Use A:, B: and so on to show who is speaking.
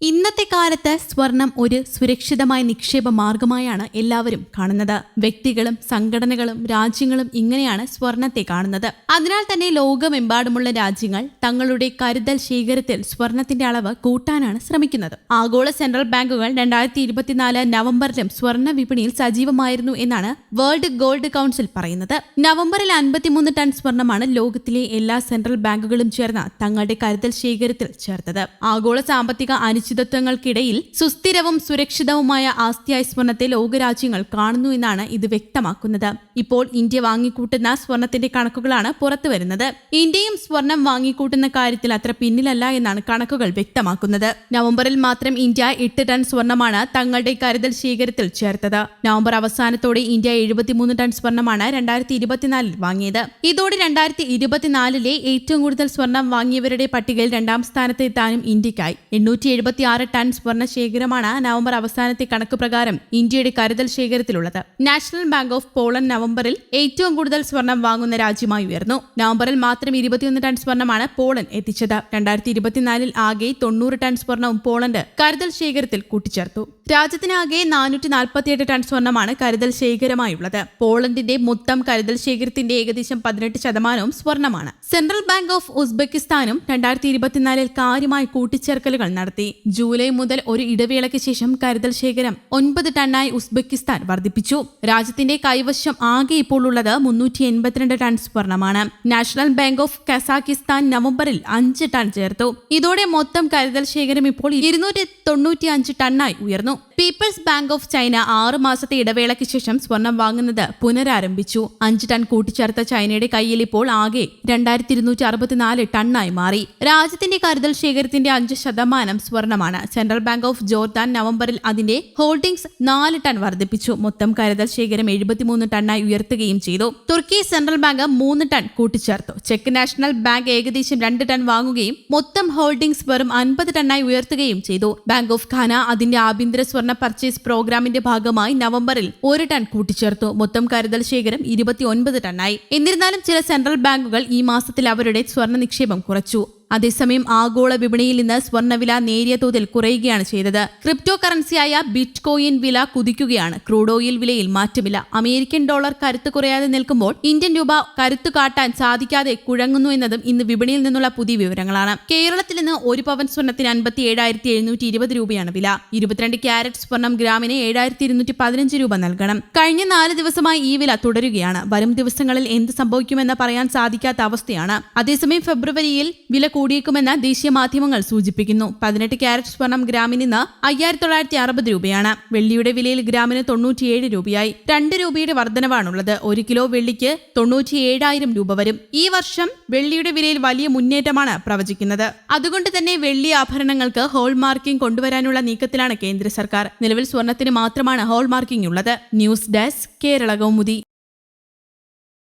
A: ഇന്നത്തെ കാലത്ത് സ്വർണം ഒരു സുരക്ഷിതമായ നിക്ഷേപ മാർഗമായാണ് എല്ലാവരും കാണുന്നത്. വ്യക്തികളും സംഘടനകളും രാജ്യങ്ങളും ഇങ്ങനെയാണ് സ്വർണത്തെ കാണുന്നത്. അതിനാൽ തന്നെ ലോകമെമ്പാടുമുള്ള രാജ്യങ്ങൾ തങ്ങളുടെ കരുതൽ ശേഖരത്തിൽ സ്വർണത്തിന്റെ അളവ് കൂട്ടാനാണ് ശ്രമിക്കുന്നത്. ആഗോള സെൻട്രൽ ബാങ്കുകൾ 2024 നവംബറിലും സ്വർണ്ണ വിപണിയിൽ സജീവമായിരുന്നു എന്നാണ് വേൾഡ് ഗോൾഡ് കൗൺസിൽ പറയുന്നത്. നവംബറിൽ 53 ടൺ സ്വർണമാണ് ലോകത്തിലെ എല്ലാ സെൻട്രൽ ബാങ്കുകളും ചേർന്ന് തങ്ങളുടെ കരുതൽ ശേഖരത്തിൽ ചേർത്തത്. ആഗോള സാമ്പത്തിക അനിശ്ചിതത്വങ്ങൾക്കിടയിൽ സുസ്ഥിരവും സുരക്ഷിതവുമായ ആസ്തിയായ സ്വർണത്തെ ലോകരാജ്യങ്ങൾ കാണുന്നു എന്നാണ് ഇത് വ്യക്തമാക്കുന്നത്. ഇപ്പോൾ ഇന്ത്യ വാങ്ങിക്കൂട്ടുന്ന സ്വർണത്തിന്റെ കണക്കുകളാണ് പുറത്തുവരുന്നത്. ഇന്ത്യയും സ്വർണം വാങ്ങിക്കൂട്ടുന്ന കാര്യത്തിൽ അത്ര പിന്നിലല്ല എന്നാണ് കണക്കുകൾ വ്യക്തമാക്കുന്നത്. നവംബറിൽ മാത്രം ഇന്ത്യ 8 ടൺ സ്വർണമാണ് തങ്ങളുടെ കരുതൽ ശേഖരത്തിൽ ചേർത്തത്. നവംബർ അവസാനത്തോടെ ഇന്ത്യ 73 ടൺ സ്വർണമാണ് 2024 വാങ്ങിയത്. ഇതോടെ 2024 ഏറ്റവും കൂടുതൽ സ്വർണം വാങ്ങിയവരുടെ പട്ടികയിൽ 2ാം സ്ഥാനത്ത് എത്താനും ഇന്ത്യക്കായി. 876 ടൺ സ്വർണ്ണ ശേഖരമാണ് നവംബർ അവസാനത്തെ കണക്ക് പ്രകാരം ഇന്ത്യയുടെ കരുതൽ ശേഖരത്തിലുള്ളത്. നാഷണൽ ബാങ്ക് ഓഫ് പോളണ്ട് നവംബറിൽ ഏറ്റവും കൂടുതൽ സ്വർണം വാങ്ങുന്ന രാജ്യമായി ഉയർന്നു. നവംബറിൽ മാത്രം 21 ടൺ സ്വർണമാണ് പോളണ്ട് എത്തിച്ചത്. 2024 ആകെ 90 ടൺ സ്വർണവും പോളണ്ട് കരുതൽ ശേഖരത്തിൽ കൂട്ടിച്ചേർത്തു. രാജ്യത്തിനാകെ 448 ടൺ സ്വർണമാണ് കരുതൽ ശേഖരമായുള്ളത്. പോളണ്ടിന്റെ മൊത്തം കരുതൽ ശേഖരത്തിന്റെ ഏകദേശം 18% സ്വർണമാണ്. സെൻട്രൽ ബാങ്ക് ഓഫ് ഉസ്ബെക്കിസ്ഥാനും 2024 കാര്യമായ കൂട്ടിച്ചേർക്കലുകൾ നടത്തി. ജൂലൈ മുതൽ ഒരു ഇടവേളയ്ക്ക് ശേഷം കരുതൽ ശേഖരം 9 ടണ്ണായി ഉസ്ബെക്കിസ്ഥാൻ വർദ്ധിപ്പിച്ചു. രാജ്യത്തിന്റെ കൈവശം ആകെ ഇപ്പോൾ ഉള്ളത് 382 ടൺ സ്വർണമാണ്. നാഷണൽ ബാങ്ക് ഓഫ് കസാക്കിസ്ഥാൻ നവംബറിൽ 5 ടൺ ചേർത്തു. ഇതോടെ മൊത്തം കരുതൽ ശേഖരം ഇപ്പോൾ 295 ടണ്ണായി ഉയർന്നു. പീപ്പിൾസ് ബാങ്ക് ഓഫ് ചൈന 6 മാസത്തെ ഇടവേളയ്ക്ക് ശേഷം സ്വർണം വാങ്ങുന്നത് പുനരാരംഭിച്ചു. 5 ടൺ കൂട്ടിച്ചേർത്ത ചൈനയുടെ കയ്യിൽ ഇപ്പോൾ ആകെ 2264 ടണ്ണായി മാറി. രാജ്യത്തിന്റെ കരുതൽ ശേഖരത്തിന്റെ 5% സ്വർണമാണ്. സെൻട്രൽ ബാങ്ക് ഓഫ് ജോർദാൻ നവംബറിൽ അതിന്റെ ഹോൾഡിംഗ്സ് 4 ടൺ വർദ്ധിപ്പിച്ചു. മൊത്തം കരുതൽ ശേഖരം 73 ടണ്ണായി ഉയർത്തുകയും ചെയ്തു. തുർക്കി സെൻട്രൽ ബാങ്ക് 3 ടൺ കൂട്ടിച്ചേർത്തു. ചെക്ക് നാഷണൽ ബാങ്ക് ഏകദേശം 2 ടൺ വാങ്ങുകയും മൊത്തം ഹോൾഡിംഗ്സ് വെറും 50 ടണ്ണായി ഉയർത്തുകയും ചെയ്തു. ബാങ്ക് ഓഫ് ഖാന അതിന്റെ ആഭ്യന്തര സ്വർണ്ണ പർച്ചേസ് പ്രോഗ്രാമിന്റെ ഭാഗമായി നവംബറിൽ 1 ടൺ കൂട്ടിച്ചേർത്തു. മൊത്തം കരുതൽ ശേഖരം 29 ടണ്ണായി. എന്നിരുന്നാലും ചില സെൻട്രൽ ബാങ്കുകൾ ഈ മാസത്തിൽ അവരുടെ സ്വർണ്ണ നിക്ഷേപം കുറച്ചു. അതേസമയം ആഗോള വിപണിയിൽ നിന്ന് സ്വർണ്ണവില നേരിയ തോതിൽ കുറയുകയാണ് ചെയ്തത്. ക്രിപ്റ്റോ കറൻസിയായ ബിറ്റ് കോയിൻ വില കുതിക്കുകയാണ്. ക്രൂഡ് ഓയിൽ വിലയിൽ മാറ്റമില്ല. അമേരിക്കൻ ഡോളർ കരുത്ത് കുറയാതെ നിൽക്കുമ്പോൾ ഇന്ത്യൻ രൂപ കരുത്തു കാട്ടാൻ സാധിക്കാതെ കുഴങ്ങുന്നു എന്നതും ഇന്ന് വിപണിയിൽ നിന്നുള്ള പുതിയ വിവരങ്ങളാണ്. കേരളത്തിൽ നിന്ന് 1 പവൻ സ്വർണത്തിന് 57,720 രൂപയാണ് വില. 22 ക്യാരറ്റ് സ്വർണം ഗ്രാമിന് 7,215 രൂപ നൽകണം. കഴിഞ്ഞ 4 ദിവസമായി ഈ വില തുടരുകയാണ്. വരും ദിവസങ്ങളിൽ എന്ത് സംഭവിക്കുമെന്ന് പറയാൻ സാധിക്കാത്ത അവസ്ഥയാണ്. അതേസമയം ഫെബ്രുവരിയിൽ വില കൂടിയേക്കുമെന്ന് ദേശീയ മാധ്യമങ്ങൾ സൂചിപ്പിക്കുന്നു. 18 ക്യാരറ്റ് സ്വർണം ഗ്രാമിന് ഇന്ന് 5,960 രൂപയാണ്. വെള്ളിയുടെ വിലയിൽ ഗ്രാമിന് 97 രൂപയായി. 2 രൂപയുടെ വർധനവാണുള്ളത്. 1 കിലോ വെള്ളിക്ക് 97,000 രൂപ വരും. ഈ വർഷം വെള്ളിയുടെ വിലയിൽ വലിയ മുന്നേറ്റമാണ് പ്രവചിക്കുന്നത്. അതുകൊണ്ട് തന്നെ വെള്ളി ആഭരണങ്ങൾക്ക് ഹോൾ മാർക്കിംഗ് കൊണ്ടുവരാനുള്ള നീക്കത്തിലാണ് കേന്ദ്ര സർക്കാർ. നിലവിൽ സ്വർണത്തിന് മാത്രമാണ് ഹോൾ മാർക്കിംഗ് ഉള്ളത്. News desk Kerala Kaumudi.